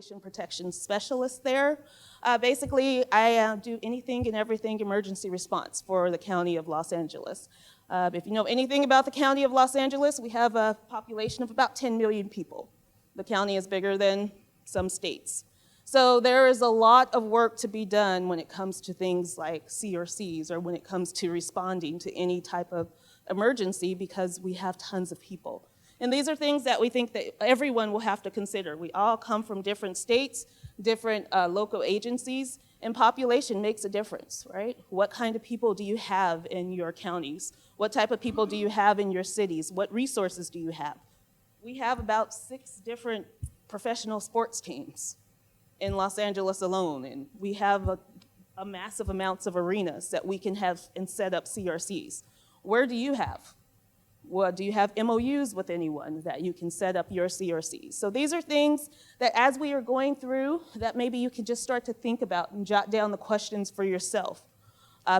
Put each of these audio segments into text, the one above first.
population protection specialist there. Basically, I do anything and everything emergency response for the County of Los Angeles. If you know anything about the County of Los Angeles, we have a population of about 10 million people. The county is bigger than some states. So there is a lot of work to be done when it comes to things like CRCs or when it comes to responding to any type of emergency because we have tons of people. And these are things that we think that everyone will have to consider. We all come from different states, different local agencies, and population makes a difference, right? What kind of people do you have in your counties? What type of people do you have in your cities? What resources do you have? We have about 6 different professional sports teams in Los Angeles alone, and we have a massive amounts of arenas that we can have and set up CRCs. Where do you have? Well, do you have MOUs with anyone that you can set up your CRCs? So these are things that as we are going through, that maybe you can just start to think about and jot down the questions for yourself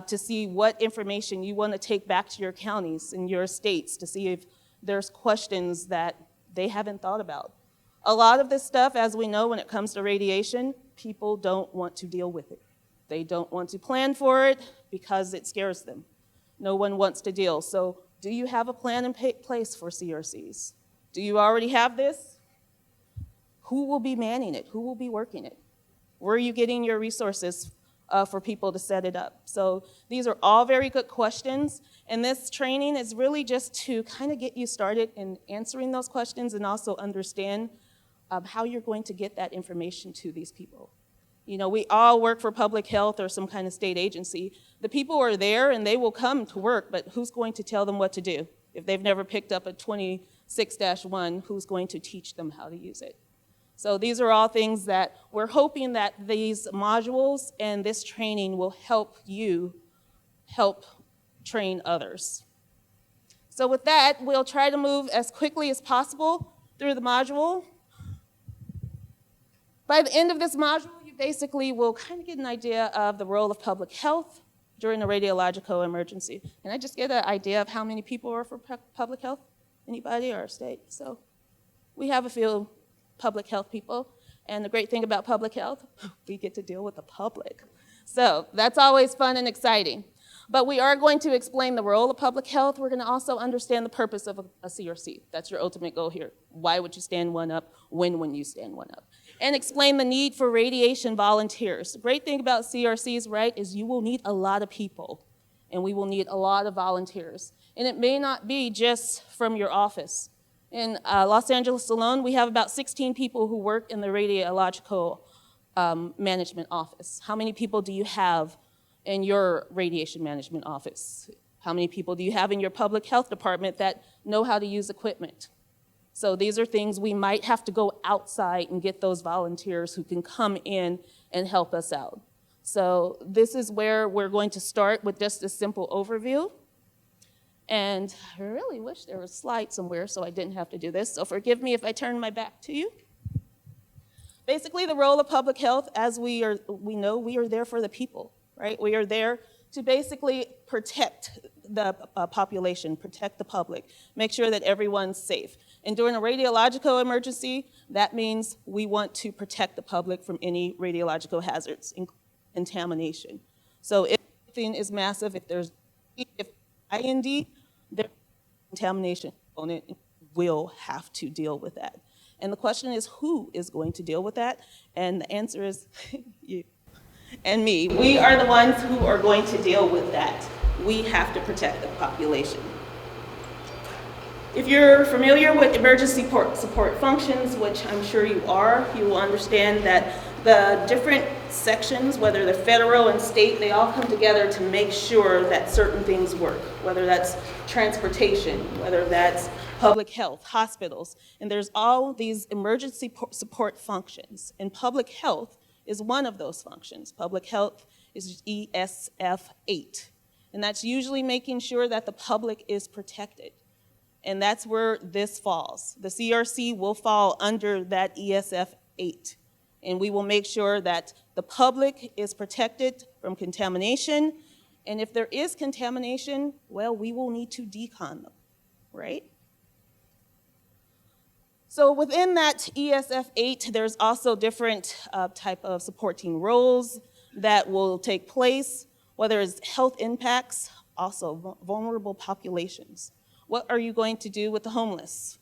to see what information you want to take back to your counties and your states to see if there's questions that they haven't thought about. A lot of this stuff, as we know, when it comes to radiation, people don't want to deal with it. They don't want to plan for it because it scares them. No one wants to deal. So do you have a plan in place for CRCs? Do you already have this? Who will be manning it? Who will be working it? Where are you getting your resources for people to set it up? So these are all very good questions, and this training is really just to kind of get you started in answering those questions and also understand how you're going to get that information to these people. You know, we all work for public health or some kind of state agency. The people are there and they will come to work, but who's going to tell them what to do? If they've never picked up a 26-1, who's going to teach them how to use it? So these are all things that we're hoping that these modules and this training will help you help train others. So with that, we'll try to move as quickly as possible through the module. By the end of this module, you basically will kind of get an idea of the role of public health during a radiological emergency. Can I just get an idea of how many people are for public health? Anybody or state? So we have a few public health people, and the great thing about public health, we get to deal with the public. So that's always fun and exciting. But we are going to explain the role of public health. We're going to also understand the purpose of a CRC. That's your ultimate goal here. Why would you stand one up? When you stand one up? And explain the need for radiation volunteers. The great thing about CRCs, right, is you will need a lot of people, and we will need a lot of volunteers. And it may not be just from your office. In Los Angeles alone, we have about 16 people who work in the radiological management office. How many people do you have in your radiation management office? How many people do you have in your public health department that know how to use equipment? So these are things we might have to go outside and get those volunteers who can come in and help us out. So this is where we're going to start with just a simple overview. And I really wish there was a slide somewhere so I didn't have to do this. So forgive me if I turn my back to you. Basically, the role of public health, as we know, we are there for the people, right? We are there to basically protect the population, protect the public, make sure that everyone's safe. And during a radiological emergency, that means we want to protect the public from any radiological hazards, contamination. So if anything is massive, if IND, there's contamination component, will have to deal with that. And the question is, who is going to deal with that? And the answer is you and me. We are the ones who are going to deal with that. We have to protect the population. If you're familiar with emergency support functions, which I'm sure you are, you will understand that the different sections, whether they're federal and state, they all come together to make sure that certain things work, whether that's transportation, whether that's public health, hospitals, and there's all these emergency support functions. And public health is one of those functions. Public health is ESF 8, and that's usually making sure that the public is protected. And that's where this falls. The CRC will fall under that ESF 8. And we will make sure that the public is protected from contamination. And if there is contamination, well, we will need to decon them, right? So within that ESF 8, there's also different type of support team roles that will take place, whether it's health impacts, also vulnerable populations. What are you going to do with the homeless?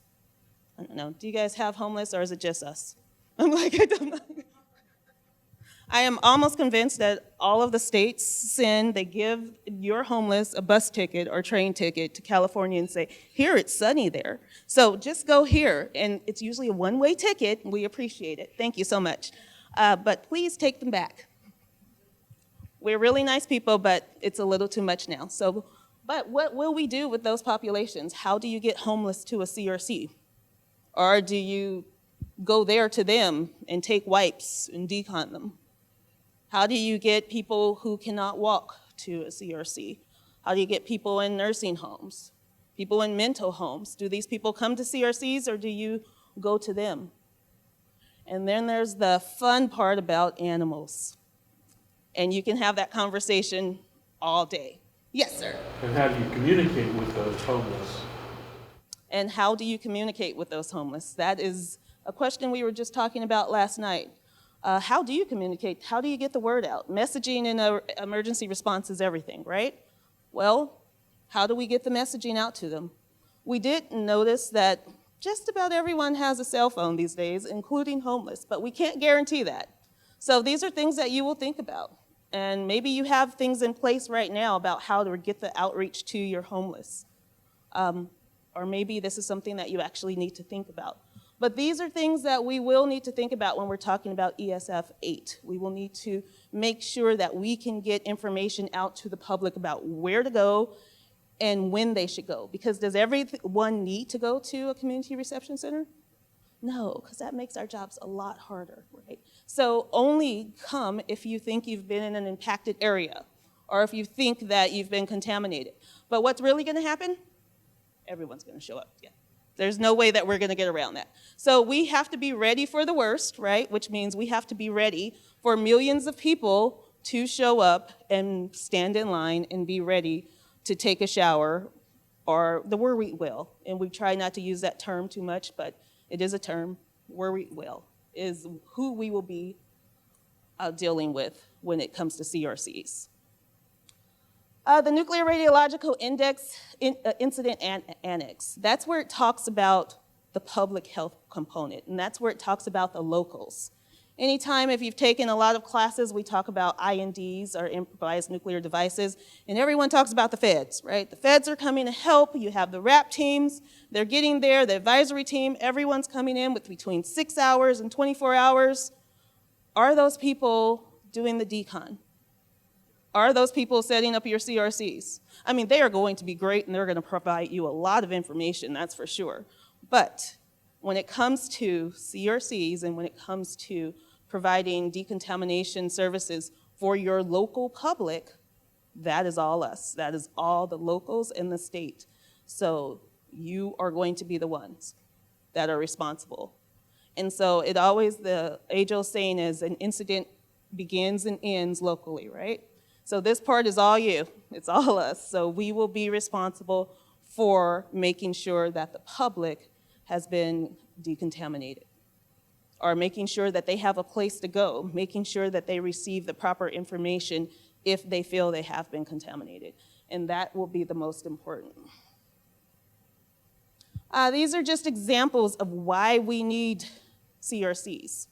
I don't know. Do you guys have homeless, or is it just us? I'm like, I don't know. I am almost convinced that all of the states they give your homeless a bus ticket or train ticket to California and say, here, it's sunny there. So just go here. And it's usually a one-way ticket, and we appreciate it. Thank you so much. But please take them back. We're really nice people, but it's a little too much now. So, but what will we do with those populations? How do you get homeless to a CRC? Or do you go there to them and take wipes and decon them? How do you get people who cannot walk to a CRC? How do you get people in nursing homes, people in mental homes? Do these people come to CRCs, or do you go to them? And then there's the fun part about animals. And you can have that conversation all day. Yes, sir. And how do you communicate with those homeless? And how do you communicate with those homeless? That is a question we were just talking about last night. How do you communicate? How do you get the word out? Messaging in an emergency response is everything, right? Well, how do we get the messaging out to them? We did notice that just about everyone has a cell phone these days, including homeless, but we can't guarantee that. So these are things that you will think about. And maybe you have things in place right now about how to get the outreach to your homeless. Or maybe this is something that you actually need to think about. But these are things that we will need to think about when we're talking about ESF 8. We will need to make sure that we can get information out to the public about where to go and when they should go. Because does everyone need to go to a community reception center? No, because that makes our jobs a lot harder, right? So only come if you think you've been in an impacted area or if you think that you've been contaminated. But what's really going to happen? Everyone's going to show up, yeah. There's no way that we're going to get around that. So we have to be ready for the worst, right? Which means we have to be ready for millions of people to show up and stand in line and be ready to take a shower, or the where we will. And we try not to use that term too much, but it is a term, where we will, is who we will be dealing with when it comes to CRCs. The Nuclear Radiological Index Incident Annex, that's where it talks about the public health component, and that's where it talks about the locals. Anytime if you've taken a lot of classes, we talk about INDs, or improvised nuclear devices, and everyone talks about the feds, right? The feds are coming to help. You have the RAP teams. They're getting there, the advisory team. Everyone's coming in with between 6 hours and 24 hours. Are those people doing the decon? Are those people setting up your CRCs? I mean, they are going to be great, and they're going to provide you a lot of information, that's for sure. But when it comes to CRCs and when it comes to providing decontamination services for your local public, that is all us. That is all the locals in the state. So you are going to be the ones that are responsible. And so it always, the age-old saying is, an incident begins and ends locally, right? So this part is all you. It's all us. So we will be responsible for making sure that the public has been decontaminated, or making sure that they have a place to go, making sure that they receive the proper information if they feel they have been contaminated. And that will be the most important. These are just examples of why we need CRCs.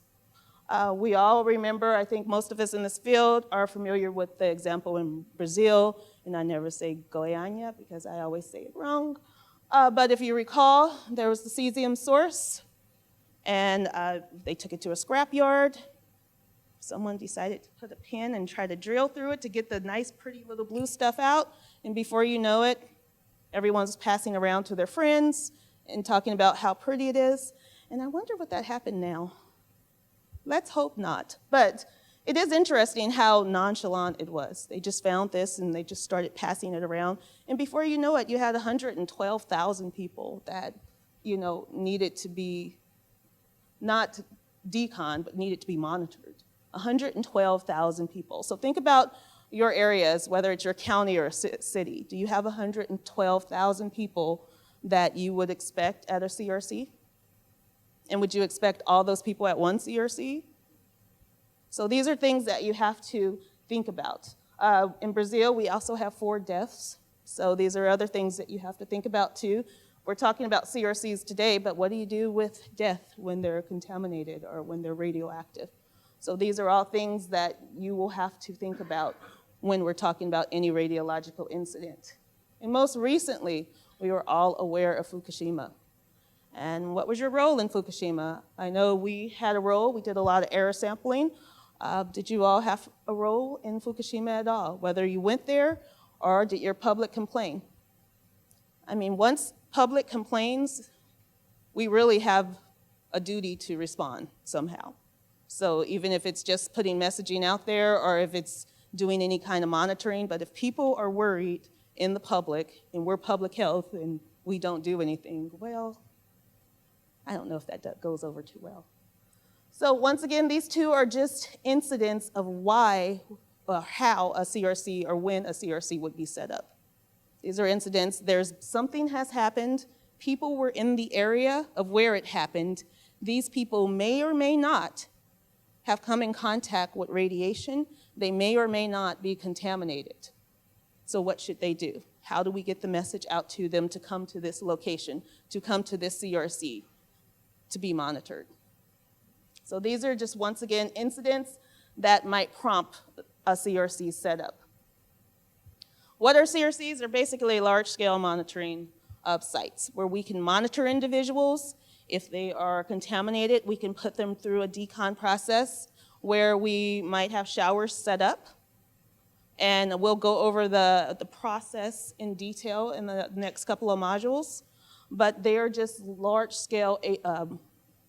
We all remember, I think most of us in this field are familiar with the example in Brazil, and I never say Goiânia because I always say it wrong. But if you recall, there was the cesium source, and they took it to a scrapyard. Someone decided to put a pin and try to drill through it to get the nice, pretty little blue stuff out, and before you know it, everyone's passing around to their friends and talking about how pretty it is. And I wonder what that happened now. Let's hope not. But it is interesting how nonchalant it was. They just found this and they just started passing it around. And before you know it, you had 112,000 people that, needed to be not decon, but needed to be monitored. 112,000 people. So think about your areas, whether it's your county or a city. Do you have 112,000 people that you would expect at a CRC? And would you expect all those people at one CRC? So these are things that you have to think about. In Brazil, we also have 4 deaths. So these are other things that you have to think about too. We're talking about CRCs today, but what do you do with death when they're contaminated or when they're radioactive? So these are all things that you will have to think about when we're talking about any radiological incident. And most recently, we were all aware of Fukushima. And what was your role in Fukushima? I know we had a role. We did a lot of air sampling. Did you all have a role in Fukushima at all? Whether you went there or did your public complain? I mean, once public complains, we really have a duty to respond somehow. So even if it's just putting messaging out there or if it's doing any kind of monitoring, but if people are worried in the public and we're public health and we don't do anything, well, I don't know if that goes over too well. So once again, these 2 are just incidents of why or how a CRC or when a CRC would be set up. These are incidents, something has happened, people were in the area of where it happened. These people may or may not have come in contact with radiation. They may or may not be contaminated. So what should they do? How do we get the message out to them to come to this location, to come to this CRC, to be monitored? So these are just, once again, incidents that might prompt a CRC setup. What are CRCs? They're basically large-scale monitoring of sites where we can monitor individuals. If they are contaminated, we can put them through a decon process where we might have showers set up. And we'll go over the process in detail in the next couple of modules. But they are just large-scale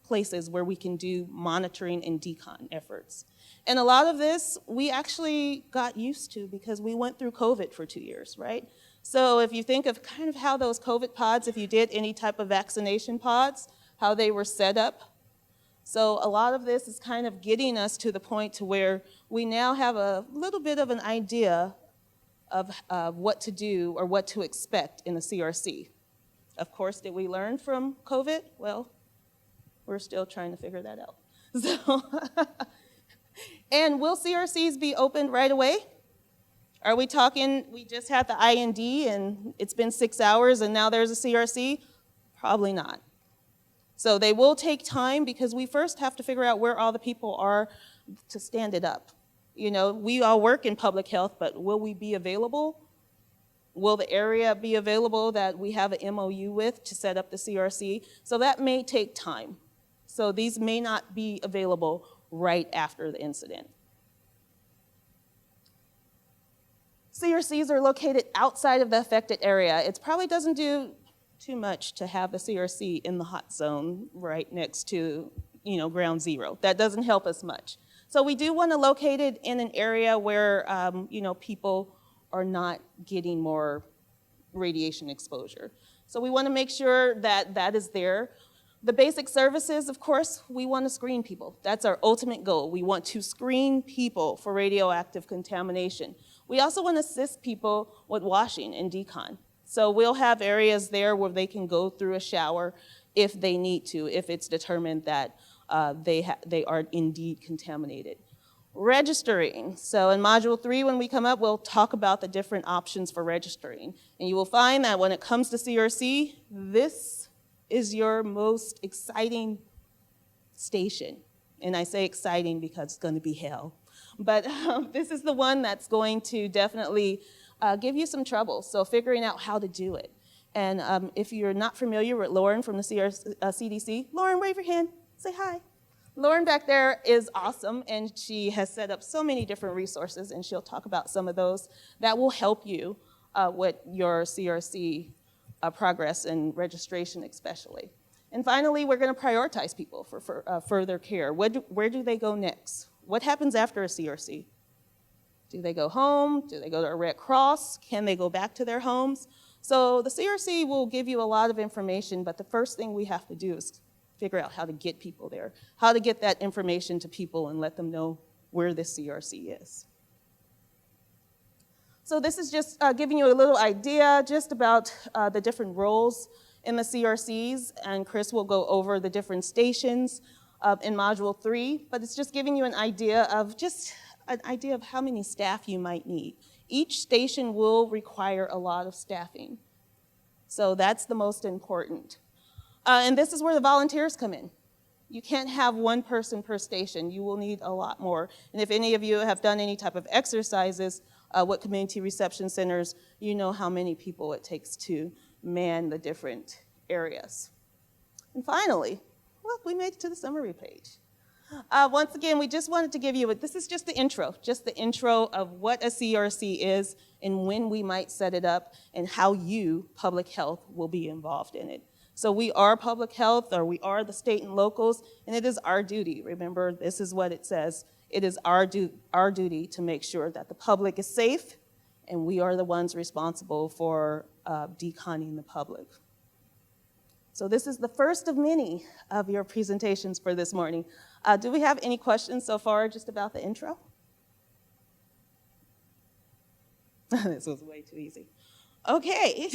places where we can do monitoring and decon efforts. And a lot of this we actually got used to because we went through COVID for 2 years, right? So if you think of kind of how those COVID pods, if you did any type of vaccination pods, how they were set up. So a lot of this is kind of getting us to the point to where we now have a little bit of an idea of what to do or what to expect in a CRC. Of course, did we learn from COVID? Well, we're still trying to figure that out. So, and will CRCs be opened right away? Are we talking, we just had the IND and it's been 6 hours and now there's a CRC? Probably not. So they will take time because we first have to figure out where all the people are to stand it up. You know, we all work in public health, but will we be available? Will the area be available that we have an MOU with to set up the CRC? So that may take time. So these may not be available right after the incident. CRCs are located outside of the affected area. It probably doesn't do too much to have the CRC in the hot zone right next to, ground zero. That doesn't help us much. So we do want to locate it in an area where, people are not getting more radiation exposure. So we want to make sure that that is there. The basic services, of course, we want to screen people. That's our ultimate goal. We want to screen people for radioactive contamination. We also want to assist people with washing and decon. So we'll have areas there where they can go through a shower if they need to, if it's determined that they are indeed contaminated. Registering. So in Module 3, when we come up, we'll talk about the different options for registering. And you will find that when it comes to CRC, this is your most exciting station. And I say exciting because it's going to be hell. But this is the one that's going to definitely give you some trouble. So figuring out how to do it. And if you're not familiar with Lauren from the CDC, Lauren, wave your hand, say hi. Lauren back there is awesome, and she has set up so many different resources, and she'll talk about some of those that will help you with your CRC progress and registration especially. And finally, we're going to prioritize people for further care. Where do they go next? What happens after a CRC? Do they go home? Do they go to a Red Cross? Can they go back to their homes? So the CRC will give you a lot of information, but the first thing we have to do is figure out how to get people there, how to get that information to people and let them know where this CRC is. So this is just giving you a little idea just about the different roles in the CRCs, and Chris will go over the different stations in Module 3, but it's just giving you an idea of how many staff you might need. Each station will require a lot of staffing, so that's the most important. And this is where the volunteers come in. You can't have one person per station. You will need a lot more. And if any of you have done any type of exercises with community reception centers, you know how many people it takes to man the different areas. And finally, look, we made it to the summary page. Once again, we just wanted to give you, this is just the intro of what a CRC is and when we might set it up and how you, public health, will be involved in it. So we are public health, or we are the state and locals, and it is our duty. Remember, this is what it says. It is our duty to make sure that the public is safe, and we are the ones responsible for deconning the public. So this is the first of many of your presentations for this morning. Do we have any questions so far just about the intro? This was way too easy. Okay.